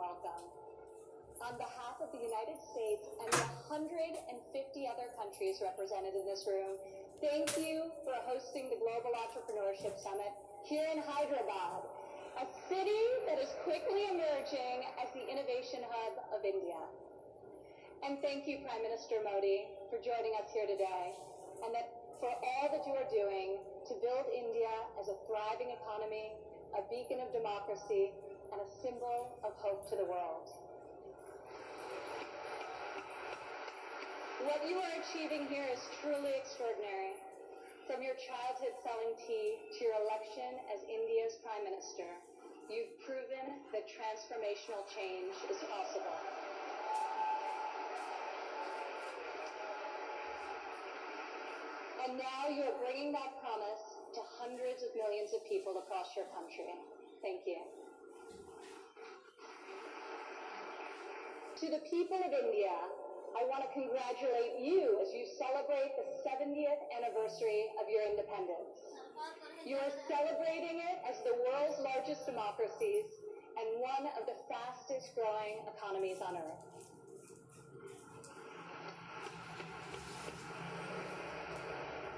welcome. On behalf of the United States and the 150 other countries represented in this room, thank you for hosting the Global Entrepreneurship Summit here in Hyderabad, a city that is quickly emerging as the innovation hub of India. And thank you, Prime Minister Modi, for joining us here today, and for all that you are doing to build India as a thriving economy, a beacon of democracy, and a symbol of hope to the world. What you are achieving here is truly extraordinary. From your childhood selling tea to your election as India's Prime Minister, you've proven that transformational change is possible. And now you are bringing that promise to hundreds of millions of people across your country. Thank you. To the people of India, I want to congratulate you as you celebrate the 70th anniversary of your independence. You are celebrating it as the world's largest democracies and one of the fastest growing economies on earth.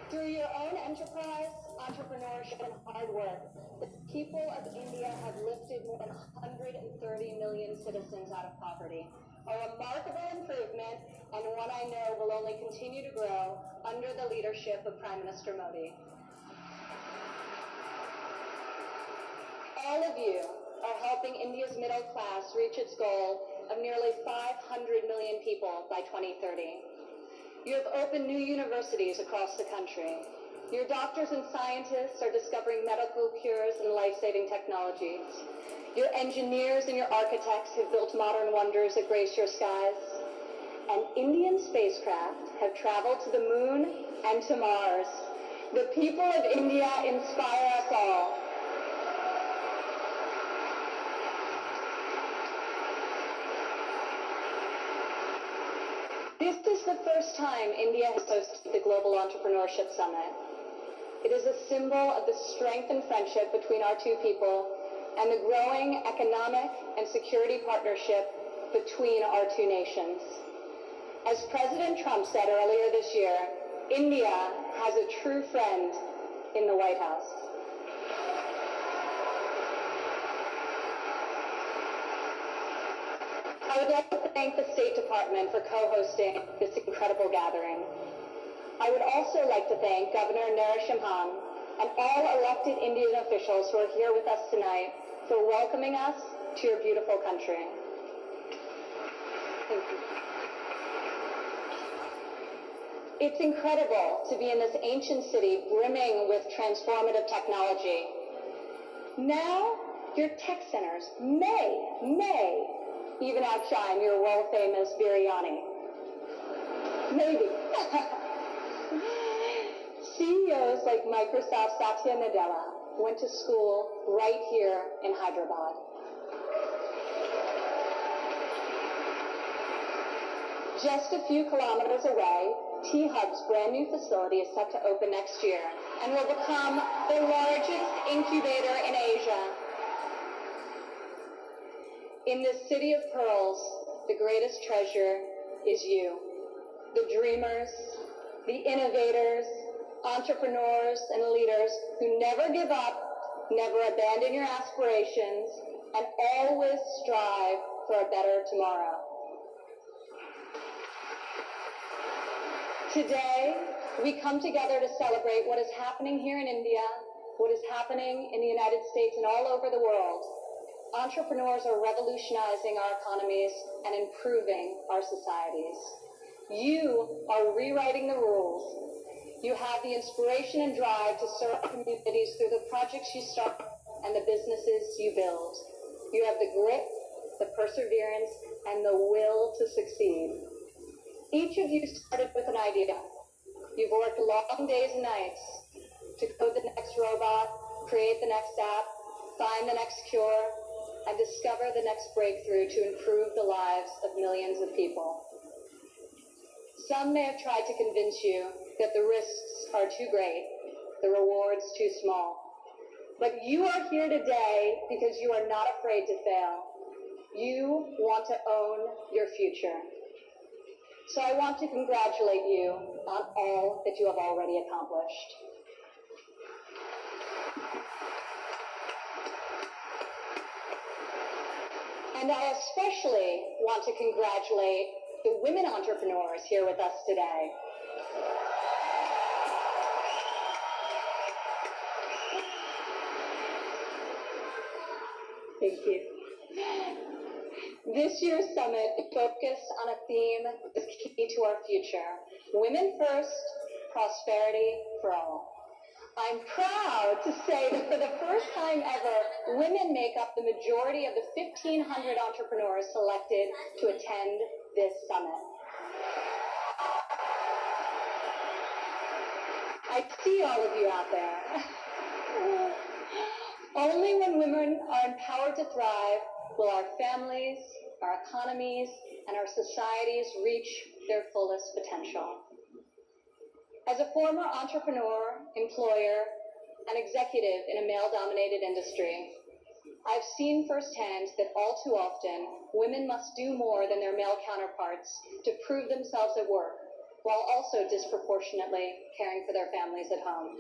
Through your own enterprise, entrepreneurship, and hard work, the people of India have lifted more than 130 million citizens out of poverty. A remarkable improvement, and one I know will only continue to grow under the leadership of Prime Minister Modi. All of you are helping India's middle class reach its goal of nearly 500 million people by 2030. You have opened new universities across the country. Your doctors and scientists are discovering medical cures and life-saving technologies. Your engineers and your architects have built modern wonders that grace your skies. And Indian spacecraft have traveled to the moon and to Mars. The people of India inspire us all. This is the first time India has hosted the Global Entrepreneurship Summit. It is a symbol of the strength and friendship between our two people and the growing economic and security partnership between our two nations. As President Trump said earlier this year, India has a true friend in the White House. I would like to thank the State Department for co-hosting this incredible gathering. I would also like to thank Governor Narasimhan and all elected Indian officials who are here with us tonight for welcoming us to your beautiful country. Thank you. It's incredible to be in this ancient city brimming with transformative technology. Now, your tech centers may even outshine your world-famous biryani. Maybe. CEOs like Microsoft's Satya Nadella went to school right here in Hyderabad. Just a few kilometers away, T-Hub's brand new facility is set to open next year and will become the largest incubator in Asia. In this city of pearls, the greatest treasure is you, the dreamers, the innovators, entrepreneurs, and leaders who never give up, never abandon your aspirations, and always strive for a better tomorrow. Today, we come together to celebrate what is happening here in India, what is happening in the United States and all over the world. Entrepreneurs are revolutionizing our economies and improving our societies. You are rewriting the rules. You have the inspiration and drive to serve communities through the projects you start and the businesses you build. You have the grit, the perseverance, and the will to succeed. Each of you started with an idea. You've worked long days and nights to code the next robot, create the next app, find the next cure, and discover the next breakthrough to improve the lives of millions of people. Some may have tried to convince you that the risks are too great, the rewards too small. But you are here today because you are not afraid to fail. You want to own your future. So I want to congratulate you on all that you have already accomplished. And I especially want to congratulate the women entrepreneurs here with us today. Thank you. This year's summit focused on a theme that is key to our future: women first, prosperity for all. I'm proud to say that for the first time ever, women make up the majority of the 1,500 entrepreneurs selected to attend this summit. I see all of you out there. Only when women are empowered to thrive will our families, our economies, and our societies reach their fullest potential. As a former entrepreneur, employer, and executive in a male-dominated industry, I've seen firsthand that all too often, women must do more than their male counterparts to prove themselves at work, while also disproportionately caring for their families at home.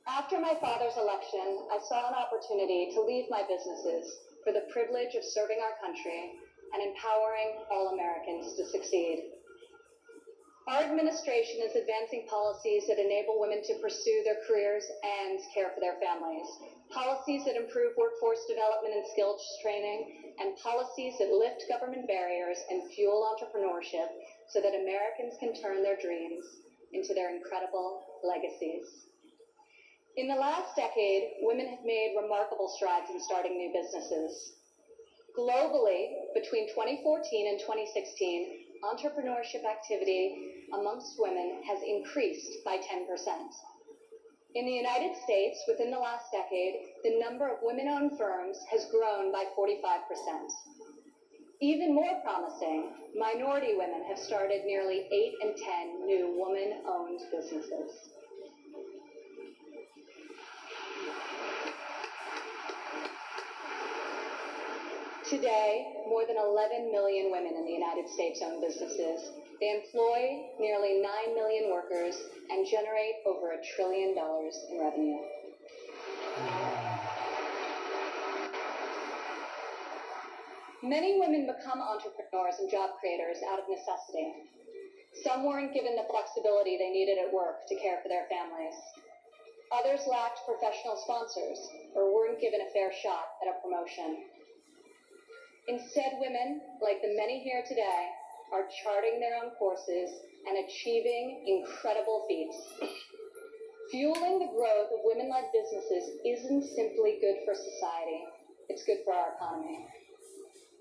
After my father's election, I saw an opportunity to leave my businesses for the privilege of serving our country and empowering all Americans to succeed. Our administration is advancing policies that enable women to pursue their careers and care for their families, policies that improve workforce development and skills training, and policies that lift government barriers and fuel entrepreneurship so that Americans can turn their dreams into their incredible legacies. In the last decade, women have made remarkable strides in starting new businesses. Globally, between 2014 and 2016, entrepreneurship activity amongst women has increased by 10%. In the United States, within the last decade, the number of women-owned firms has grown by 45%. Even more promising, minority women have started nearly 8 in 10 new woman-owned businesses. Today, more than 11 million women in the United States own businesses. They employ nearly 9 million workers and generate over $1 trillion in revenue. Many women become entrepreneurs and job creators out of necessity. Some weren't given the flexibility they needed at work to care for their families. Others lacked professional sponsors or weren't given a fair shot at a promotion. Instead, women, like the many here today, are charting their own courses and achieving incredible feats. Fueling the growth of women-led businesses isn't simply good for society, it's good for our economy.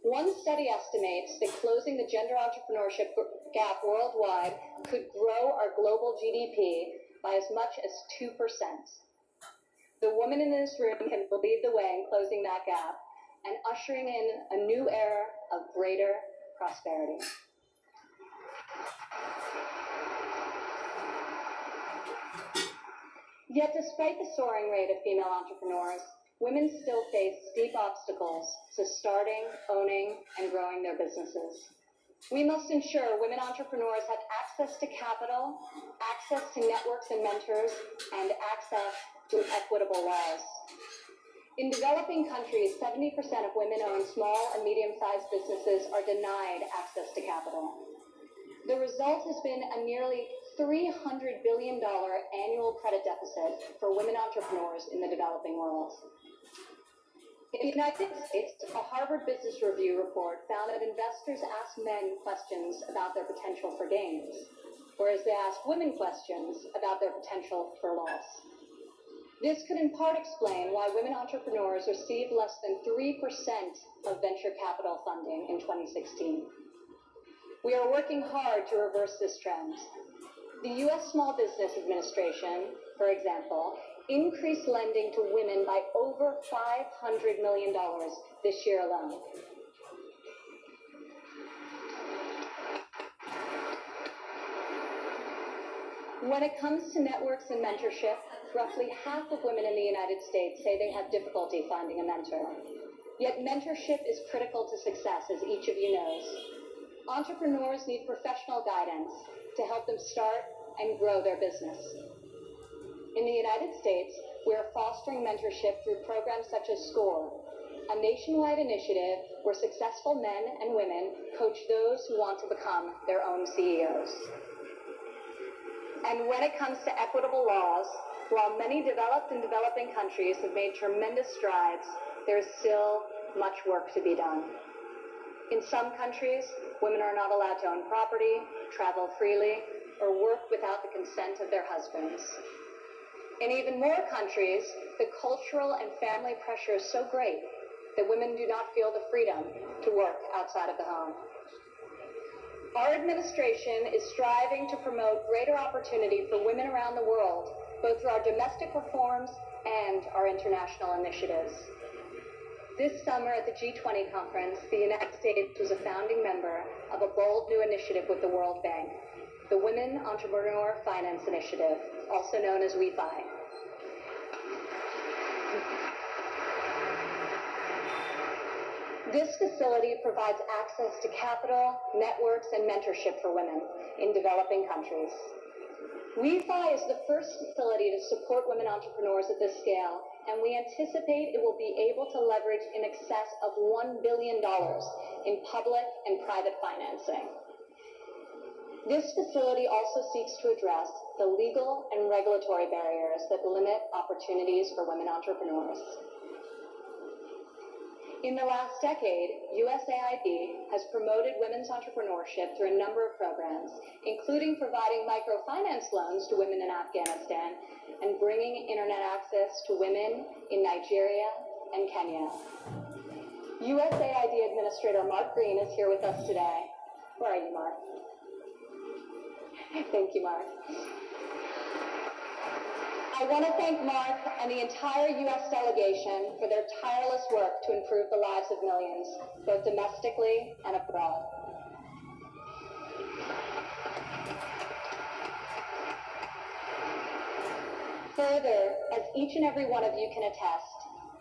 One study estimates that closing the gender entrepreneurship gap worldwide could grow our global GDP by as much as 2%. The women in this room can lead the way in closing that gap and ushering in a new era of greater prosperity. Yet despite the soaring rate of female entrepreneurs, women still face steep obstacles to starting, owning, and growing their businesses. We must ensure women entrepreneurs have access to capital, access to networks and mentors, and access to equitable laws. In developing countries, 70% of women-owned small and medium-sized businesses are denied access to capital. The result has been a nearly $300 billion annual credit deficit for women entrepreneurs in the developing world. In the United States, a Harvard Business Review report found that investors ask men questions about their potential for gains, whereas they ask women questions about their potential for loss. This could in part explain why women entrepreneurs received less than 3% of venture capital funding in 2016. We are working hard to reverse this trend. The U.S. Small Business Administration, for example, increased lending to women by over $500 million this year alone. When it comes to networks and mentorship, roughly half of women in the United States say they have difficulty finding a mentor. Yet mentorship is critical to success, as each of you knows. Entrepreneurs need professional guidance to help them start and grow their business. In the United States, we are fostering mentorship through programs such as SCORE, a nationwide initiative where successful men and women coach those who want to become their own CEOs. And when it comes to equitable laws, while many developed and developing countries have made tremendous strides, there is still much work to be done. In some countries, women are not allowed to own property, travel freely, or work without the consent of their husbands. In even more countries, the cultural and family pressure is so great that women do not feel the freedom to work outside of the home. Our administration is striving to promote greater opportunity for women around the world, both through our domestic reforms and our international initiatives. This summer at the G20 conference, the United States was a founding member of a bold new initiative with the World Bank, the Women Entrepreneur Finance Initiative, also known as WEFI. This facility provides access to capital, networks, and mentorship for women in developing countries. WEFI is the first facility to support women entrepreneurs at this scale, and we anticipate it will be able to leverage in excess of $1 billion in public and private financing. This facility also seeks to address the legal and regulatory barriers that limit opportunities for women entrepreneurs. In the last decade, USAID has promoted women's entrepreneurship through a number of programs, including providing microfinance loans to women in Afghanistan and bringing internet access to women in Nigeria and Kenya. USAID Administrator Mark Green is here with us today. Where are you, Mark? Thank you, Mark. I want to thank Mark and the entire U.S. delegation for their tireless work to improve the lives of millions, both domestically and abroad. Further, as each and every one of you can attest,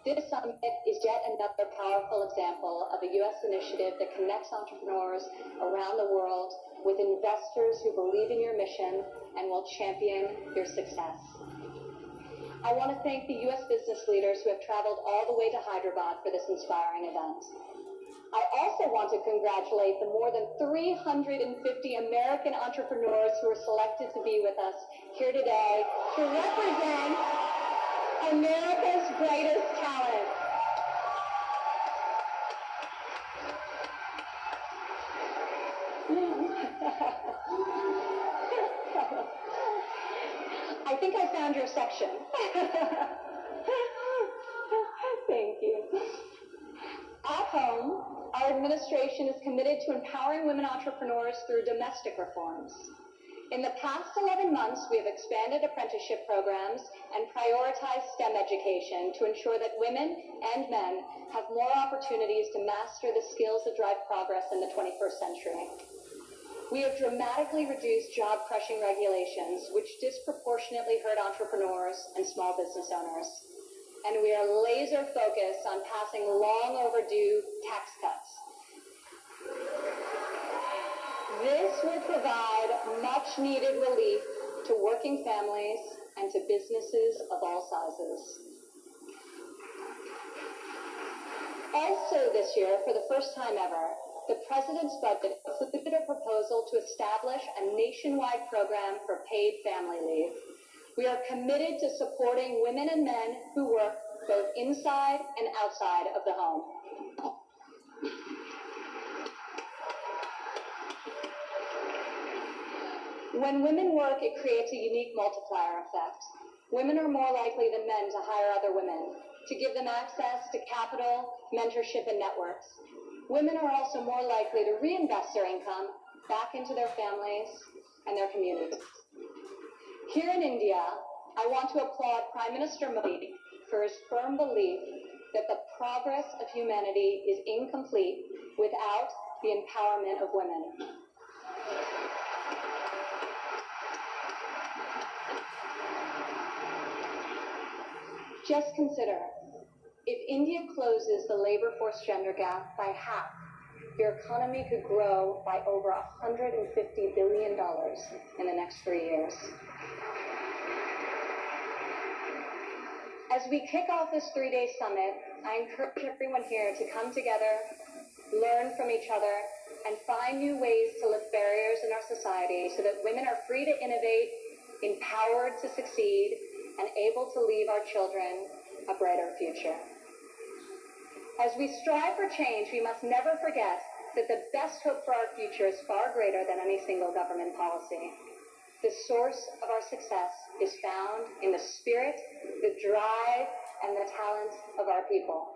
this summit is yet another powerful example of a U.S. initiative that connects entrepreneurs around the world with investors who believe in your mission and will champion your success. I want to thank the U.S. business leaders who have traveled all the way to Hyderabad for this inspiring event. I also want to congratulate the more than 350 American entrepreneurs who were selected to be with us here today to represent America's greatest talent. I think I found your section. Thank you. At home, our administration is committed to empowering women entrepreneurs through domestic reforms. In the past 11 months, we have expanded apprenticeship programs and prioritized STEM education to ensure that women and men have more opportunities to master the skills that drive progress in the 21st century. We have dramatically reduced job-crushing regulations, which disproportionately hurt entrepreneurs and small business owners. And we are laser-focused on passing long-overdue tax cuts. This will provide much-needed relief to working families and to businesses of all sizes. Also this year, for the first time ever, the President's budget included a proposal to establish a nationwide program for paid family leave. We are committed to supporting women and men who work both inside and outside of the home. When women work, it creates a unique multiplier effect. Women are more likely than men to hire other women, to give them access to capital, mentorship, and networks. Women are also more likely to reinvest their income back into their families and their communities. Here in India, I want to applaud Prime Minister Modi for his firm belief that the progress of humanity is incomplete without the empowerment of women. Just consider, if India closes the labor force gender gap by half, your economy could grow by over $150 billion in the next 3 years. As we kick off this 3-day summit, I encourage everyone here to come together, learn from each other, and find new ways to lift barriers in our society so that women are free to innovate, empowered to succeed, and able to leave our children a brighter future. As we strive for change, we must never forget that the best hope for our future is far greater than any single government policy. The source of our success is found in the spirit, the drive, and the talent of our people.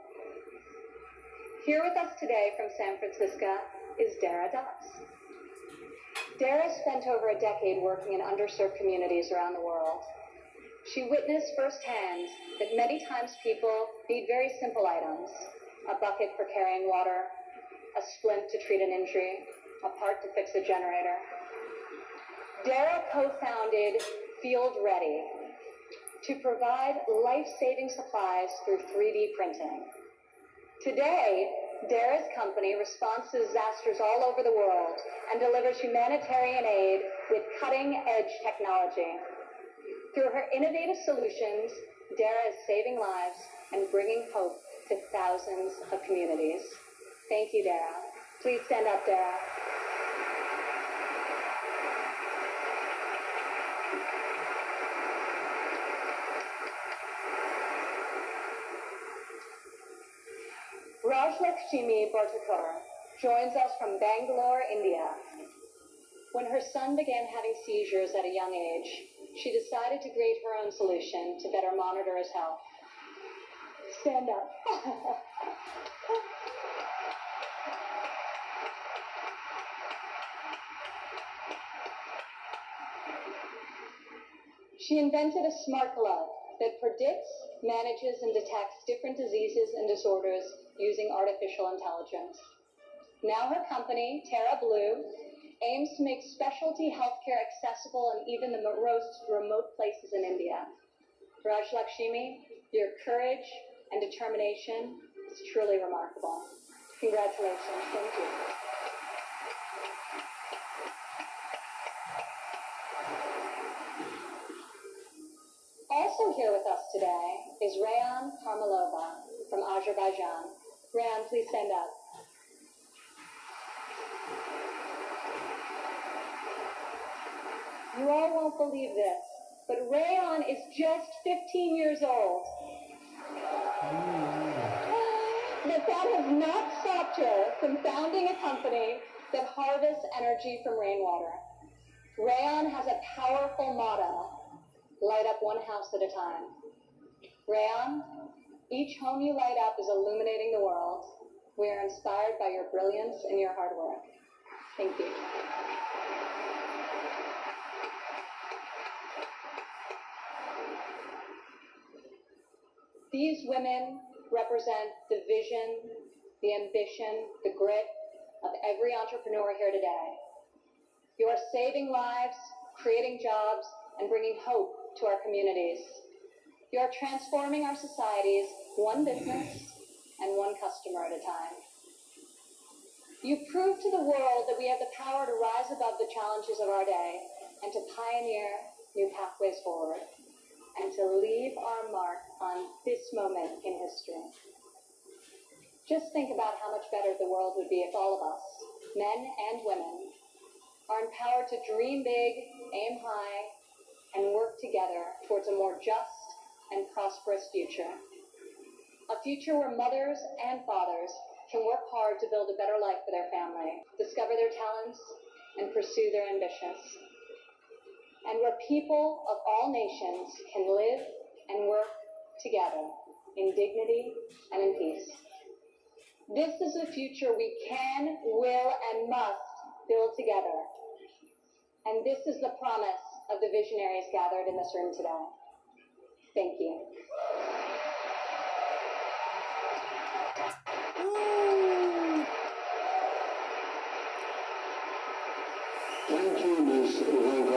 Here with us today from San Francisco is Dara Das. Dara spent over a decade working in underserved communities around the world. She witnessed firsthand that many times people need very simple items: a bucket for carrying water, a splint to treat an injury, a part to fix a generator. Dara co-founded Field Ready to provide life-saving supplies through 3D printing. Today, Dara's company responds to disasters all over the world and delivers humanitarian aid with cutting-edge technology. Through her innovative solutions, Dara is saving lives and bringing hope to thousands of communities. Thank you, Dara. Please stand up, Dara. Rajlakshmi Bhartakar joins us from Bangalore, India. When her son began having seizures at a young age, she decided to create her own solution to better monitor his health. Stand up. She invented a smart glove that predicts, manages, and detects different diseases and disorders using artificial intelligence. Now her company, Terra Blue, aims to make specialty healthcare accessible in even the most remote places in India. Rajlakshmi, your courage and determination is truly remarkable. Congratulations. Thank you. Also here with us today is Rayan Karmalova from Azerbaijan. Rayan, please stand up. You all won't believe this, but Rayan is just 15 years old. But that has not stopped her from founding a company that harvests energy from rainwater. Rayan has a powerful motto: light up one house at a time. Rayan, each home you light up is illuminating the world. We are inspired by your brilliance and your hard work. Thank you. These women represent the vision, the ambition, the grit of every entrepreneur here today. You are saving lives, creating jobs, and bringing hope to our communities. You are transforming our societies one business and one customer at a time. You prove to the world that we have the power to rise above the challenges of our day and to pioneer new pathways forward, and to leave our mark on this moment in history. Just think about how much better the world would be if all of us, men and women, are empowered to dream big, aim high, and work together towards a more just and prosperous future. A future where mothers and fathers can work hard to build a better life for their family, discover their talents, and pursue their ambitions. And where people of all nations can live and work together in dignity and in peace. This is a future we can, will, and must build together. And this is the promise of the visionaries gathered in this room today. Thank you. Thank you, Ms. Ivanka.